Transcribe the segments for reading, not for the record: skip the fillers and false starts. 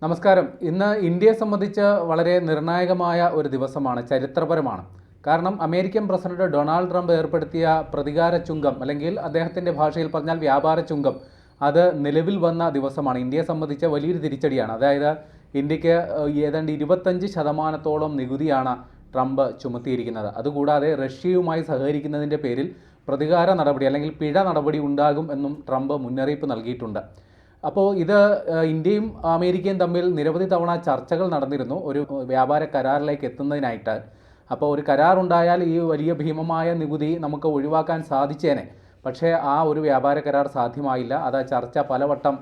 നമസ്കാരം. ഇന്ന് ഇന്ത്യയെ സംബന്ധിച്ച് വളരെ നിർണായകമായ ഒരു ദിവസമാണ്, ചരിത്രപരമാണ്. കാരണം അമേരിക്കൻ പ്രസിഡന്റ് ഡൊണാൾഡ് ട്രംപ് ഏർപ്പെടുത്തിയ പ്രതികാര ചുങ്കം, അല്ലെങ്കിൽ അദ്ദേഹത്തിൻ്റെ ഭാഷയിൽ പറഞ്ഞാൽ വ്യാപാര ചുങ്കം, അത് നിലവിൽ വന്ന ദിവസമാണ്. ഇന്ത്യയെ സംബന്ധിച്ച വലിയൊരു തിരിച്ചടിയാണ്. അതായത് ഇന്ത്യക്ക് ഏതാണ്ട് 25% നികുതിയാണ് ട്രംപ് ചുമത്തിയിരിക്കുന്നത്. അതുകൂടാതെ റഷ്യയുമായി സഹകരിക്കുന്നതിൻ്റെ പേരിൽ പ്രതികാര നടപടി അല്ലെങ്കിൽ പിഴ നടപടി ഉണ്ടാകും എന്നും ട്രംപ് മുന്നറിയിപ്പ് നൽകിയിട്ടുണ്ട്. അപ്പോൾ ഇത് ഇന്ത്യയും അമേരിക്കയും തമ്മിൽ നിരവധി തവണ ചർച്ചകൾ നടന്നിരുന്നു ഒരു വ്യാപാര കരാറിലേക്ക് എത്തുന്നതിനായിട്ട്. അപ്പോൾ ഒരു കരാറുണ്ടായാൽ ഈ വലിയ ഭീമമായ നികുതി നമുക്ക് ഒഴിവാക്കാൻ സാധിച്ചേനെ. പക്ഷേ ആ ഒരു വ്യാപാര കരാർ സാധ്യമായില്ല. അത് ചർച്ച പലവട്ടം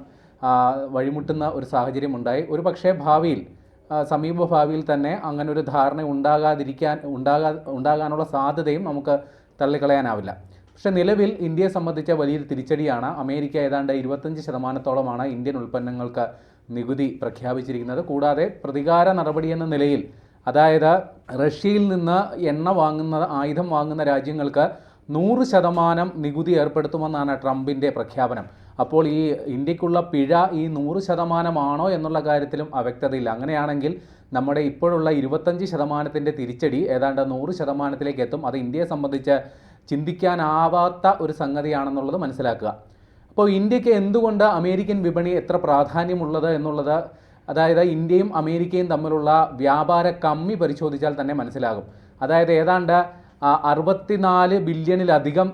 വഴിമുട്ടുന്ന ഒരു സാഹചര്യം ഉണ്ടായി. ഒരു പക്ഷേ ഭാവിയിൽ, സമീപ ഭാവിയിൽ തന്നെ അങ്ങനെ ഒരു ധാരണ ഉണ്ടാകാനുള്ള സാധ്യതയും നമുക്ക് തള്ളിക്കളയാനാവില്ല. പക്ഷേ നിലവിൽ ഇന്ത്യയെ സംബന്ധിച്ച വലിയൊരു തിരിച്ചടിയാണ്. അമേരിക്ക ഏതാണ്ട് 25%-ഓളമാണ് ഇന്ത്യൻ ഉൽപ്പന്നങ്ങൾക്ക് നികുതി പ്രഖ്യാപിച്ചിരിക്കുന്നത്. കൂടാതെ പ്രതികാര നടപടി എന്ന നിലയിൽ, അതായത് റഷ്യയിൽ നിന്ന് ആയുധം വാങ്ങുന്ന രാജ്യങ്ങൾക്ക് 100% നികുതി ഏർപ്പെടുത്തുമെന്നാണ് ട്രംപിൻ്റെ പ്രഖ്യാപനം. അപ്പോൾ ഈ ഇന്ത്യക്കുള്ള പിഴ ഈ 100% എന്നുള്ള കാര്യത്തിലും അവ്യക്തതയില്ല. അങ്ങനെയാണെങ്കിൽ നമ്മുടെ ഇപ്പോഴുള്ള 25%-ൻ്റെ തിരിച്ചടി ഏതാണ്ട് 100%-ലേക്ക് എത്തും. അത് ഇന്ത്യയെ സംബന്ധിച്ച് ചിന്തിക്കാനാവാത്ത ഒരു സംഗതിയാണെന്നുള്ളത് മനസ്സിലാക്കുക. അപ്പോൾ ഇന്ത്യക്ക് എന്തുകൊണ്ട് അമേരിക്കൻ വിപണി എത്ര പ്രാധാന്യമുള്ളത് എന്നുള്ളത്, അതായത് ഇന്ത്യയും അമേരിക്കയും തമ്മിലുള്ള വ്യാപാര കമ്മി പരിശോധിച്ചാൽ തന്നെ മനസ്സിലാകും. അതായത് ഏതാണ്ട് 64 ബില്യണിലധികം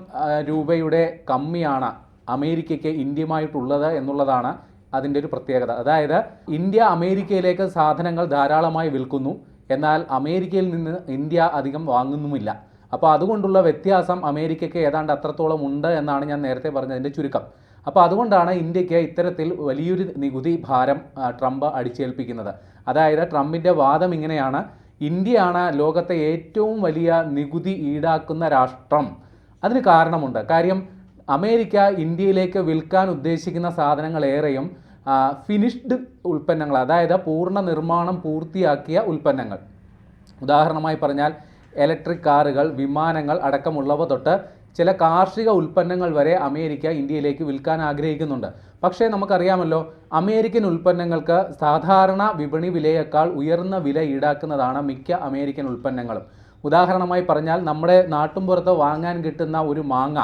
രൂപയുടെ കമ്മിയാണ് അമേരിക്കയ്ക്ക് ഇന്ത്യയുമായിട്ടുള്ളത് എന്നുള്ളതാണ് അതിൻ്റെ ഒരു പ്രത്യേകത. അതായത് ഇന്ത്യ അമേരിക്കയിലേക്ക് സാധനങ്ങൾ ധാരാളമായി വിൽക്കുന്നു, എന്നാൽ അമേരിക്കയിൽ നിന്ന് ഇന്ത്യ അധികം വാങ്ങുന്നുമില്ല. അപ്പോൾ അതുകൊണ്ടുള്ള വ്യത്യാസം അമേരിക്കയ്ക്ക് ഏതാണ്ട് അത്രത്തോളം ഉണ്ട് എന്നാണ് ഞാൻ നേരത്തെ പറഞ്ഞതിൻ്റെ ചുരുക്കം. അപ്പോൾ അതുകൊണ്ടാണ് ഇന്ത്യക്ക് ഇത്തരത്തിൽ വലിയൊരു നികുതി ഭാരം ട്രംപ് അടിച്ചേൽപ്പിക്കുന്നത്. അതായത് ട്രംപിൻ്റെ വാദം ഇങ്ങനെയാണ്: ഇന്ത്യയാണ് ലോകത്തെ ഏറ്റവും വലിയ നികുതി ഈടാക്കുന്ന രാഷ്ട്രം. അതിന് കാരണമുണ്ട്. കാര്യം അമേരിക്ക ഇന്ത്യയിലേക്ക് വിൽക്കാൻ ഉദ്ദേശിക്കുന്ന സാധനങ്ങൾ ഏറെയും ഫിനിഷ്ഡ് ഉൽപ്പന്നങ്ങൾ, അതായത് പൂർണ്ണ നിർമ്മാണം പൂർത്തിയാക്കിയ ഉൽപ്പന്നങ്ങൾ. ഉദാഹരണമായി പറഞ്ഞാൽ ഇലക്ട്രിക് കാറുകൾ, വിമാനങ്ങൾ അടക്കമുള്ളവ തൊട്ട് ചില കാർഷിക ഉൽപ്പന്നങ്ങൾ വരെ അമേരിക്ക ഇന്ത്യയിലേക്ക് വിൽക്കാൻ ആഗ്രഹിക്കുന്നുണ്ട്. പക്ഷേ നമുക്കറിയാമല്ലോ, അമേരിക്കൻ ഉൽപ്പന്നങ്ങൾക്ക് സാധാരണ വിപണി വിലയേക്കാൾ ഉയർന്ന വില ഈടാക്കുന്നതാണ് മിക്ക അമേരിക്കൻ ഉൽപ്പന്നങ്ങളും. ഉദാഹരണമായി പറഞ്ഞാൽ നമ്മുടെ നാട്ടുമ്പുറത്ത് വാങ്ങാൻ കിട്ടുന്ന ഒരു മാങ്ങ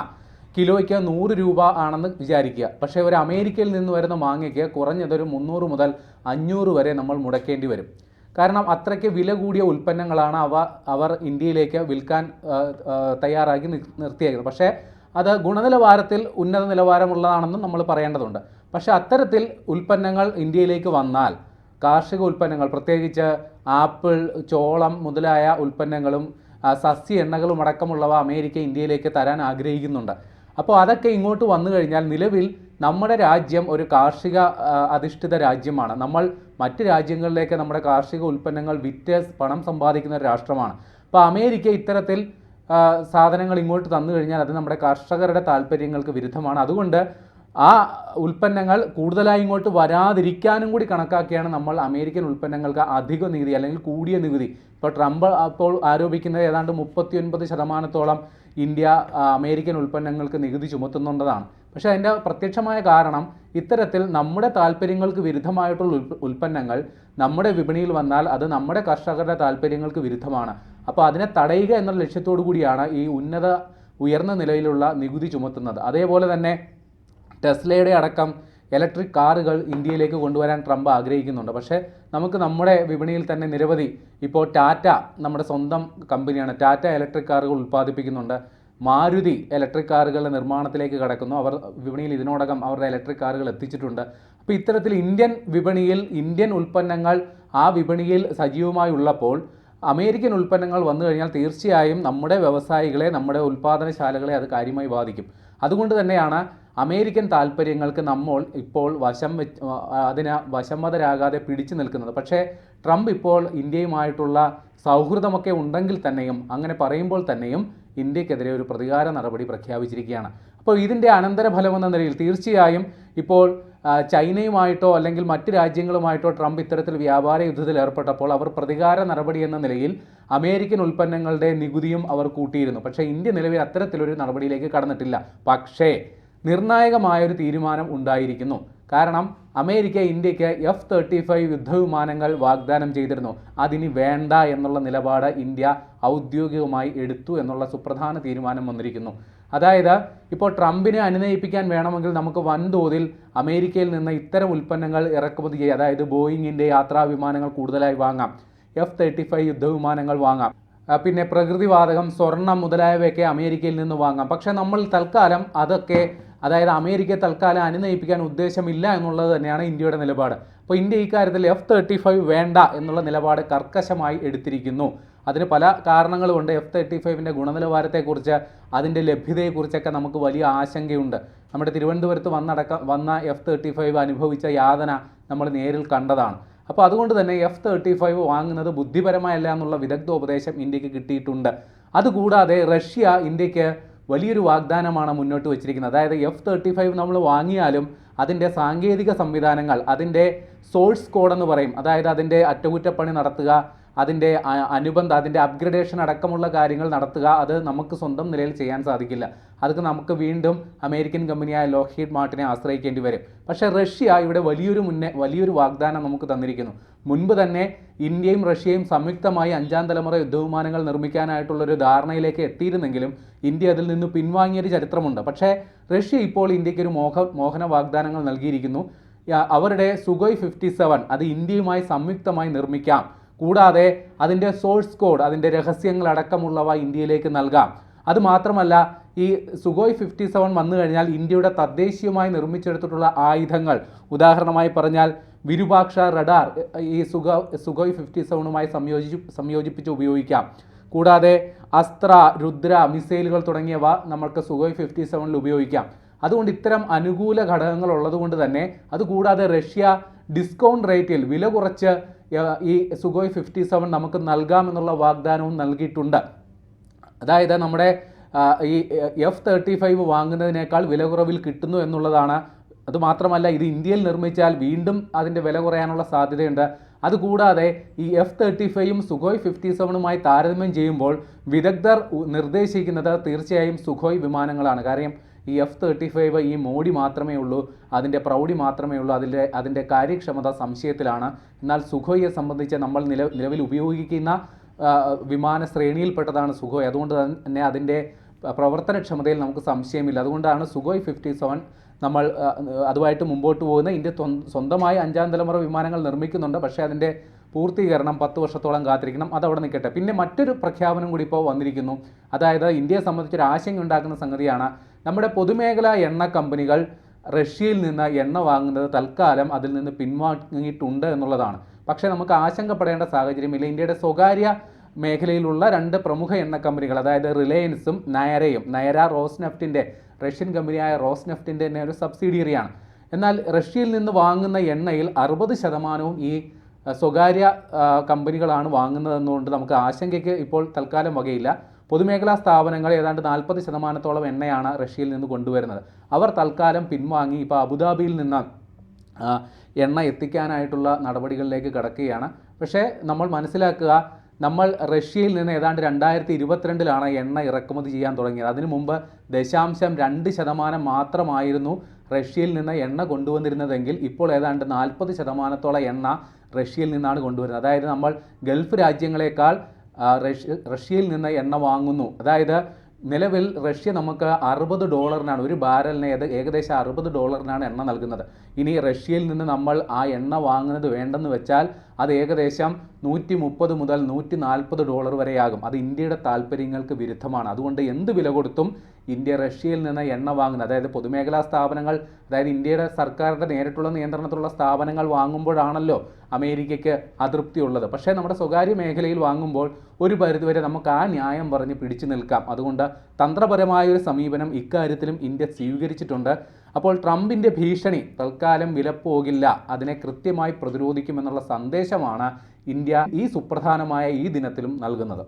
കിലോയ്ക്ക് 100 രൂപ ആണെന്ന് വിചാരിക്കുക. പക്ഷേ ഒരു അമേരിക്കയിൽ നിന്ന് വരുന്ന മാങ്ങയ്ക്ക് കുറഞ്ഞതൊരു 300 മുതൽ 500 വരെ നമ്മൾ മുടക്കേണ്ടി വരും. കാരണം അത്രയ്ക്ക് വില കൂടിയ ഉൽപ്പന്നങ്ങളാണ് അവർ ഇന്ത്യയിലേക്ക് വിൽക്കാൻ തയ്യാറാക്കി നിർത്തിയേക്കുന്നത്. പക്ഷേ അത് ഗുണനിലവാരത്തിൽ ഉന്നത നിലവാരമുള്ളതാണെന്നും നമ്മൾ പറയേണ്ടതുണ്ട്. പക്ഷേ അത്തരത്തിൽ ഉൽപ്പന്നങ്ങൾ ഇന്ത്യയിലേക്ക് വന്നാൽ, കാർഷിക ഉൽപ്പന്നങ്ങൾ, പ്രത്യേകിച്ച് ആപ്പിൾ, ചോളം മുതലായ ഉൽപ്പന്നങ്ങളും സസ്യ എണ്ണകളും അടക്കമുള്ളവ അമേരിക്ക ഇന്ത്യയിലേക്ക് തരാൻ ആഗ്രഹിക്കുന്നുണ്ട്. അപ്പോൾ അതൊക്കെ ഇങ്ങോട്ട് വന്നു കഴിഞ്ഞാൽ, നിലവിൽ നമ്മുടെ രാജ്യം ഒരു കാർഷിക അധിഷ്ഠിത രാജ്യമാണ്. നമ്മൾ മറ്റ് രാജ്യങ്ങളിലേക്ക് നമ്മുടെ കാർഷിക ഉൽപ്പന്നങ്ങൾ വിറ്റ് പണം സമ്പാദിക്കുന്ന ഒരു രാഷ്ട്രമാണ്. അപ്പോൾ അമേരിക്ക ഇത്തരത്തിൽ സാധനങ്ങൾ ഇങ്ങോട്ട് തന്നു കഴിഞ്ഞാൽ അത് നമ്മുടെ കർഷകരുടെ താല്പര്യങ്ങൾക്ക് വിരുദ്ധമാണ്. അതുകൊണ്ട് ആ ഉൽപ്പന്നങ്ങൾ കൂടുതലായി ഇങ്ങോട്ട് വരാതിരിക്കാനും കൂടി കണക്കാക്കിയാണ് നമ്മൾ അമേരിക്കൻ ഉൽപ്പന്നങ്ങൾക്ക് അധിക നികുതി അല്ലെങ്കിൽ കൂടിയ നികുതി. ഇപ്പോൾ ട്രംപ് അപ്പോൾ ആരോപിക്കുന്നത് ഏതാണ്ട് 39%-ഓളം ഇന്ത്യ അമേരിക്കൻ ഉൽപ്പന്നങ്ങൾക്ക് നികുതി ചുമത്തുന്നുണ്ടെന്നാണ്. പക്ഷേ അതിൻ്റെ പ്രത്യക്ഷമായ കാരണം, ഇത്തരത്തിൽ നമ്മുടെ താല്പര്യങ്ങൾക്ക് വിരുദ്ധമായിട്ടുള്ള ഉൽപ്പന്നങ്ങൾ നമ്മുടെ വിപണിയിൽ വന്നാൽ അത് നമ്മുടെ കർഷകരുടെ താല്പര്യങ്ങൾക്ക് വിരുദ്ധമാണ്. അപ്പോൾ അതിനെ തടയുക എന്ന ലക്ഷ്യത്തോടു കൂടിയാണ് ഈ ഉയർന്ന നിലയിലുള്ള നികുതി ചുമത്തുന്നത്. അതേപോലെ തന്നെ ടെസ്ലയുടെ അടക്കം ഇലക്ട്രിക് കാറുകൾ ഇന്ത്യയിലേക്ക് കൊണ്ടുവരാൻ ട്രംപ് ആഗ്രഹിക്കുന്നുണ്ട്. പക്ഷേ നമുക്ക് നമ്മുടെ വിപണിയിൽ തന്നെ നിരവധി, ഇപ്പോൾ ടാറ്റ, നമ്മുടെ സ്വന്തം കമ്പനിയാണ്, ടാറ്റ ഇലക്ട്രിക് കാറുകൾ ഉൽപ്പാദിപ്പിക്കുന്നുണ്ട്. മാരുതി ഇലക്ട്രിക് കാറുകളുടെ നിർമ്മാണത്തിലേക്ക് കടക്കുന്നു. അവർ വിപണിയിൽ ഇതിനോടകം അവരുടെ ഇലക്ട്രിക് കാറുകൾ എത്തിച്ചിട്ടുണ്ട്. അപ്പോൾ ഇത്തരത്തിൽ ഇന്ത്യൻ വിപണിയിൽ ഇന്ത്യൻ ഉൽപ്പന്നങ്ങൾ ആ വിപണിയിൽ സജീവമായി ഉള്ളപ്പോൾ അമേരിക്കൻ ഉൽപ്പന്നങ്ങൾ വന്നു കഴിഞ്ഞാൽ തീർച്ചയായും നമ്മുടെ വ്യവസായികളെ, നമ്മുടെ ഉൽപ്പാദനശാലകളെ അത് കാര്യമായി ബാധിക്കും. അതുകൊണ്ട് തന്നെയാണ് അമേരിക്കൻ താല്പര്യങ്ങൾക്ക് നമ്മൾ ഇപ്പോൾ അതിന് വശംവദരാകാതെ പിടിച്ചു നിൽക്കുന്നത്. പക്ഷേ ട്രംപ് ഇപ്പോൾ ഇന്ത്യയുമായിട്ടുള്ള സൗഹൃദമൊക്കെ ഉണ്ടെങ്കിൽ തന്നെയും, അങ്ങനെ പറയുമ്പോൾ തന്നെയും ഇന്ത്യക്കെതിരെ ഒരു പ്രതികാര നടപടി പ്രഖ്യാപിച്ചിരിക്കുകയാണ്. അപ്പോൾ ഇതിൻ്റെ അനന്തരഫലമെന്ന നിലയിൽ തീർച്ചയായും ഇപ്പോൾ ചൈനയുമായിട്ടോ അല്ലെങ്കിൽ മറ്റ് രാജ്യങ്ങളുമായിട്ടോ ട്രംപ് ഇത്തരത്തിൽ വ്യാപാര യുദ്ധത്തിൽ ഏർപ്പെട്ടപ്പോൾ അവർ പ്രതികാര നടപടി എന്ന നിലയിൽ അമേരിക്കൻ ഉൽപ്പന്നങ്ങളുടെ നികുതിയും അവർ കൂട്ടിയിരുന്നു. പക്ഷേ ഇന്ത്യ നിലവിൽ അത്തരത്തിലൊരു നടപടിയിലേക്ക് കടന്നിട്ടില്ല. പക്ഷേ നിർണായകമായൊരു തീരുമാനം ഉണ്ടായിരിക്കുന്നു. കാരണം അമേരിക്ക ഇന്ത്യക്ക് F-35 യുദ്ധവിമാനങ്ങൾ വാഗ്ദാനം ചെയ്തിരുന്നു. അതിനി വേണ്ട എന്നുള്ള നിലപാട് ഇന്ത്യ ഔദ്യോഗികമായി എടുത്തു എന്നുള്ള സുപ്രധാന തീരുമാനം വന്നിരിക്കുന്നു. അതായത് ഇപ്പോൾ ട്രംപിനെ അനുനയിപ്പിക്കാൻ വേണമെങ്കിൽ നമുക്ക് വൻതോതിൽ അമേരിക്കയിൽ നിന്ന് ഇത്തരം ഉൽപ്പന്നങ്ങൾ ഇറക്കുമതി ചെയ്യുക, അതായത് ബോയിങ്ങിൻ്റെ യാത്രാ വിമാനങ്ങൾ കൂടുതലായി വാങ്ങാം, F-35 യുദ്ധവിമാനങ്ങൾ വാങ്ങാം, പിന്നെ പ്രകൃതിവാതകം, സ്വർണം മുതലായവയൊക്കെ അമേരിക്കയിൽ നിന്ന് വാങ്ങാം. പക്ഷേ നമ്മൾ തൽക്കാലം അതൊക്കെ, അതായത് അമേരിക്കയെ തൽക്കാലം അനുനയിപ്പിക്കാൻ ഉദ്ദേശമില്ല എന്നുള്ളത് തന്നെയാണ് ഇന്ത്യയുടെ നിലപാട്. അപ്പോൾ ഇന്ത്യ ഇക്കാര്യത്തിൽ F-35 വേണ്ട എന്നുള്ള നിലപാട് കർക്കശമായി എടുത്തിരിക്കുന്നു. അതിന് പല കാരണങ്ങളുമുണ്ട്. F-35ൻ്റെ ഗുണനിലവാരത്തെക്കുറിച്ച്, അതിൻ്റെ ലഭ്യതയെക്കുറിച്ചൊക്കെ നമുക്ക് വലിയ ആശങ്കയുണ്ട്. നമ്മുടെ തിരുവനന്തപുരത്ത് വന്ന F-35 അനുഭവിച്ച യാതന നമ്മൾ നേരിൽ കണ്ടതാണ്. അപ്പോൾ അതുകൊണ്ട് തന്നെ F-35 വാങ്ങുന്നത് ബുദ്ധിപരമായല്ല എന്നുള്ള വിദഗ്ധോപദേശം ഇന്ത്യക്ക് കിട്ടിയിട്ടുണ്ട്. അതുകൂടാതെ റഷ്യ ഇന്ത്യക്ക് വലിയൊരു വാഗ്ദാനമാണ് മുന്നോട്ട് വച്ചിരിക്കുന്നത്. അതായത് F-35 നമ്മൾ വാങ്ങിയാലും അതിൻ്റെ സാങ്കേതിക സംവിധാനങ്ങൾ, അതിൻ്റെ സോഴ്സ് കോഡ് എന്ന് പറയും, അതായത് അതിൻ്റെ അറ്റകുറ്റപ്പണി നടത്തുക, അതിൻ്റെ അതിൻ്റെ അപ്ഗ്രഡേഷൻ അടക്കമുള്ള കാര്യങ്ങൾ നടത്തുക, അത് നമുക്ക് സ്വന്തം നിലയിൽ ചെയ്യാൻ സാധിക്കില്ല. അതൊക്കെ നമുക്ക് വീണ്ടും അമേരിക്കൻ കമ്പനിയായ ലോക്ഹീഡ് മാർട്ടിനെ ആശ്രയിക്കേണ്ടി വരും. പക്ഷേ റഷ്യ ഇവിടെ വലിയൊരു വാഗ്ദാനം നമുക്ക് തന്നിരിക്കുന്നു. മുൻപ് തന്നെ ഇന്ത്യയും റഷ്യയും സംയുക്തമായി 5ാം തലമുറ യുദ്ധവിമാനങ്ങൾ നിർമ്മിക്കാനായിട്ടുള്ളൊരു ധാരണയിലേക്ക് എത്തിയിരുന്നെങ്കിലും ഇന്ത്യ അതിൽ നിന്ന് പിൻവാങ്ങിയൊരു ചരിത്രമുണ്ട്. പക്ഷേ റഷ്യ ഇപ്പോൾ ഇന്ത്യക്കൊരു മോഹന വാഗ്ദാനങ്ങൾ നൽകിയിരിക്കുന്നു. അവരുടെ സുഖോയ് 57 അത് ഇന്ത്യയുമായി സംയുക്തമായി നിർമ്മിക്കാം. കൂടാതെ അതിൻ്റെ സോഴ്സ് കോഡ്, അതിൻ്റെ രഹസ്യങ്ങളടക്കമുള്ളവ ഇന്ത്യയിലേക്ക് നൽകാം. അതുമാത്രമല്ല, ഈ സുഖോയ് 57 വന്നു കഴിഞ്ഞാൽ ഇന്ത്യയുടെ തദ്ദേശീയമായി നിർമ്മിച്ചെടുത്തിട്ടുള്ള ആയുധങ്ങൾ, ഉദാഹരണമായി പറഞ്ഞാൽ വിരൂപാക്ഷ റഡാർ ഈ സുഖോയ് 57മായി സംയോജിപ്പിച്ച് ഉപയോഗിക്കാം. കൂടാതെ അസ്ത്ര, രുദ്ര മിസൈലുകൾ തുടങ്ങിയവ നമുക്ക് സുഖോയ് 57ൽ ഉപയോഗിക്കാം. അതുകൊണ്ട് ഇത്തരം അനുകൂല ഘടകങ്ങൾ ഉള്ളതുകൊണ്ട് തന്നെ, അതുകൂടാതെ റഷ്യ ഡിസ്കൗണ്ട് റേറ്റിൽ വില കുറച്ച് ഈ സുഖോയ് 57 നമുക്ക് നൽകാമെന്നുള്ള വാഗ്ദാനവും നൽകിയിട്ടുണ്ട്. അതായത് നമ്മുടെ ഈ F-35 വാങ്ങുന്നതിനേക്കാൾ വില കുറവിൽ കിട്ടുന്നു എന്നുള്ളതാണ്. അതുമാത്രമല്ല, ഇത് ഇന്ത്യയിൽ നിർമ്മിച്ചാൽ വീണ്ടും അതിൻ്റെ വില കുറയാനുള്ള സാധ്യതയുണ്ട്. അതുകൂടാതെ ഈ F-35യും സുഖോയ് 57മായി താരതമ്യം ചെയ്യുമ്പോൾ വിദഗ്ധർ നിർദ്ദേശിക്കുന്നത് തീർച്ചയായും സുഖോയ് വിമാനങ്ങളാണ്. കാരണം ഈ F-35 ഈ മോടി മാത്രമേ ഉള്ളൂ, അതിൻ്റെ പ്രൗഢി മാത്രമേ ഉള്ളൂ, അതിൻ്റെ കാര്യക്ഷമത സംശയത്തിലാണ്. എന്നാൽ സുഖോയെ സംബന്ധിച്ച് നമ്മൾ നിലവിൽ ഉപയോഗിക്കുന്ന വിമാന ശ്രേണിയിൽപ്പെട്ടതാണ് സുഖോയ്. അതുകൊണ്ട് തന്നെ അതിൻ്റെ പ്രവർത്തനക്ഷമതയിൽ നമുക്ക് സംശയമില്ല. അതുകൊണ്ടാണ് സുഖോയ് 57 നമ്മൾ അതുമായിട്ട് മുമ്പോട്ട് പോകുന്നത്. ഇന്ത്യ സ്വന്തമായി 5ാം തലമുറ വിമാനങ്ങൾ നിർമ്മിക്കുന്നുണ്ട്. പക്ഷേ അതിൻ്റെ പൂർത്തീകരണം 10 വർഷത്തോളം കാത്തിരിക്കണം. അതവിടെ നിൽക്കട്ടെ. പിന്നെ മറ്റൊരു പ്രഖ്യാപനം കൂടി ഇപ്പോൾ വന്നിരിക്കുന്നു. അതായത് ഇന്ത്യയെ സംബന്ധിച്ചൊരു ആശങ്ക ഉണ്ടാക്കുന്ന സംഗതിയാണ്, നമ്മുടെ പൊതുമേഖലാ എണ്ണ കമ്പനികൾ റഷ്യയിൽ നിന്ന് എണ്ണ വാങ്ങുന്നത് തൽക്കാലം അതിൽ നിന്ന് പിൻവാങ്ങിയിട്ടുണ്ട് എന്നുള്ളതാണ്. പക്ഷേ നമുക്ക് ആശങ്കപ്പെടേണ്ട സാഹചര്യമില്ല. ഇന്ത്യയുടെ സ്വകാര്യ മേഖലയിലുള്ള 2 പ്രമുഖ എണ്ണ കമ്പനികൾ, അതായത് റിലയൻസും നയരയും, നയര റോസ്നെഫ്റ്റിൻ്റെ, റഷ്യൻ കമ്പനിയായ റോസ്നെഫ്റ്റിൻ്റെ തന്നെ ഒരു സബ്സിഡിയറിയാണ്. എന്നാൽ റഷ്യയിൽ നിന്ന് വാങ്ങുന്ന എണ്ണയിൽ 60% ഈ സ്വകാര്യ കമ്പനികളാണ് വാങ്ങുന്നതെന്നുകൊണ്ട് നമുക്ക് ആശങ്കയ്ക്ക് ഇപ്പോൾ തൽക്കാലം വകയില്ല. പൊതുമേഖലാ സ്ഥാപനങ്ങൾ ഏതാണ്ട് 40% എണ്ണയാണ് റഷ്യയിൽ നിന്ന് കൊണ്ടുവരുന്നത്. അവർ തൽക്കാലം പിൻവാങ്ങി ഇപ്പോൾ അബുദാബിയിൽ നിന്ന് എണ്ണ എത്തിക്കാനായിട്ടുള്ള നടപടികളിലേക്ക് കടക്കുകയാണ്. പക്ഷേ നമ്മൾ മനസ്സിലാക്കുക, നമ്മൾ റഷ്യയിൽ നിന്ന് ഏതാണ്ട് 2022 എണ്ണ ഇറക്കുമതി ചെയ്യാൻ തുടങ്ങിയത്. അതിനു മുമ്പ് 0.2% മാത്രമായിരുന്നു റഷ്യയിൽ നിന്ന് എണ്ണ കൊണ്ടുവന്നിരുന്നതെങ്കിൽ ഇപ്പോൾ ഏതാണ്ട് 40% എണ്ണ റഷ്യയിൽ നിന്നാണ് കൊണ്ടുവരുന്നത്. അതായത് നമ്മൾ ഗൾഫ് രാജ്യങ്ങളെക്കാൾ റഷ്യയിൽ നിന്ന് എണ്ണ വാങ്ങുന്നു. അതായത് നിലവിൽ റഷ്യ നമുക്ക് $60 ഒരു ബാരലിന് ഏകദേശം $60 എണ്ണ നൽകുന്നത്. ഇനി റഷ്യയിൽ നിന്ന് നമ്മൾ ആ എണ്ണ വാങ്ങുന്നത് വേണ്ടെന്ന് വെച്ചാൽ അത് ഏകദേശം $130 മുതൽ $140 വരെയാകും. അത് ഇന്ത്യയുടെ താല്പര്യങ്ങൾക്ക് വിരുദ്ധമാണ്. അതുകൊണ്ട് എന്ത് വില കൊടുത്തും ഇന്ത്യ റഷ്യയിൽ നിന്ന് എണ്ണ വാങ്ങുന്നത്, അതായത് പൊതുമേഖലാ സ്ഥാപനങ്ങൾ, അതായത് ഇന്ത്യയുടെ സർക്കാരിൻ്റെ നേരിട്ടുള്ള നിയന്ത്രണത്തിലുള്ള സ്ഥാപനങ്ങൾ വാങ്ങുമ്പോഴാണല്ലോ അമേരിക്കയ്ക്ക് അതൃപ്തിയുള്ളത്. പക്ഷേ നമ്മുടെ സ്വകാര്യ മേഖലയിൽ വാങ്ങുമ്പോൾ ഒരു പരിധിവരെ നമുക്ക് ആ ന്യായം പറഞ്ഞ് പിടിച്ചു നിൽക്കാം. അതുകൊണ്ട് തന്ത്രപരമായൊരു സമീപനം ഇക്കാര്യത്തിലും ഇന്ത്യ സ്വീകരിച്ചിട്ടുണ്ട്. അപ്പോൾ ട്രംപിൻ്റെ ഭീഷണി തൽക്കാലം വിലപ്പോകില്ല, അതിനെ കൃത്യമായി പ്രതിരോധിക്കുമെന്നുള്ള സന്ദേശമാണ് ഇന്ത്യ ഈ സുപ്രധാനമായ ഈ ദിനത്തിലും നൽകുന്നത്.